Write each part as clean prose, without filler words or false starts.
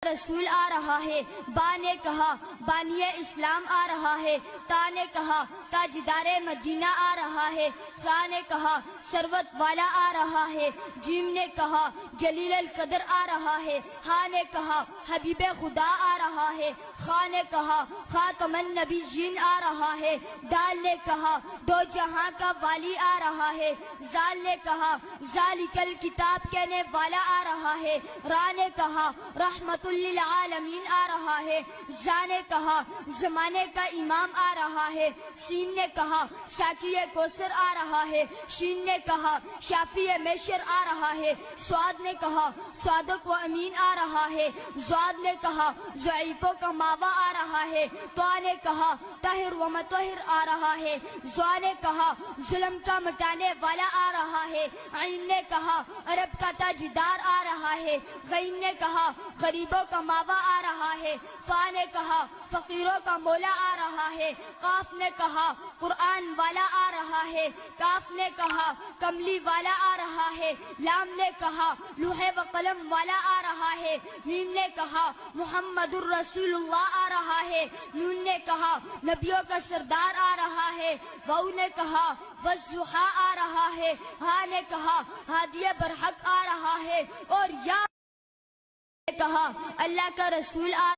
رسول آ رہا ہے، با نے کہا بانی اسلام آ رہا ہے، تا نے کہا تاجدار مدینہ آ رہا ہے، را نے کہا ثروت والا آ رہا ہے، جیم نے کہا جلیل القدر آ رہا ہے، ہا نے کہا حبیب خدا آ رہا ہے، خا نے کہا خاتم النبیین آ رہا ہے، دال نے کہا دو جہاں کا والی آ رہا ہے، زال نے کہا ذالک الکتاب کہنے والا آ رہا ہے، را نے کہا رحمت للعالمین آ رہا ہے، زا نے کہا زمانے کا امام آ رہا ہے، سین نے کہا ساقی کوثر آ رہا ہے، شین نے کہا شافی میشر آ رہا ہے، سواد نے کہا صادق و امین آ رہا ہے، زواد نے کہا ضعیفوں کا ماوا آ رہا ہے، تو نے کہا طاہر و مطہر آ رہا ہے، زوا نے کہا ظلم کا مٹانے والا آ رہا ہے، عین نے کہا عرب کا تاجدار آ رہا ہے، غین نے کہا غریبوں کا ماوا آ رہا ہے، فا نے کہا فقیروں کا مولا آ رہا ہے، قاف نے کہا قرآن والا آ رہا ہے، کاف نے کہا کملی والا آ رہا ہے، لام نے کہا لوح و قلم والا آ رہا ہے، میم نے کہا محمد الرسول اللہ آ رہا ہے، نون نے کہا نبیوں کا سردار آ رہا ہے، واو نے کہا والضحیٰ آ رہا ہے، ہا نے کہا ہادی برحق آ رہا ہے، اور یا نے کہا اللہ کا رسول آ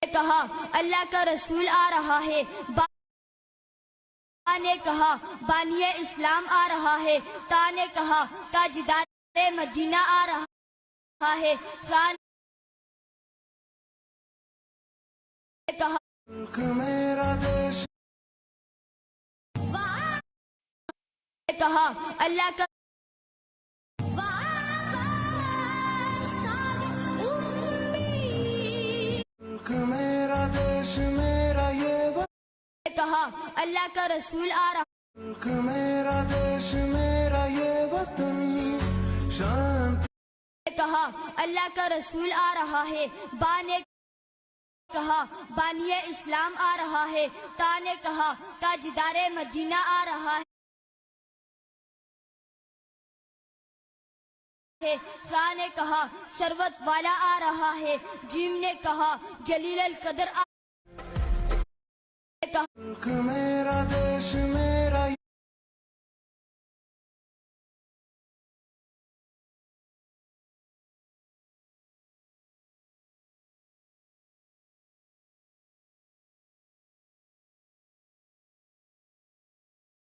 کہا اللہ کا رسول آ رہا ہے، با نے کہا بانی اسلام آ رہا ہے، تا نے کہا تاجدار مدینہ آ رہا ہے، را نے کہا میرا دیش نے کہا اللہ کا میرا دیش میرا یہ نے کہا اللہ کا رسول آ رہا میرا دیش میرا یہ وطن شان نے کہا اللہ کا رسول آ رہا ہے، با نے کہا بانی اسلام آ رہا ہے، تا نے کہا تاجدار مدینہ آ رہا ہے، را نے کہا ثروت والا آ رہا ہے، جیم نے کہا جلیل القدر آ نے کہا میرا دیش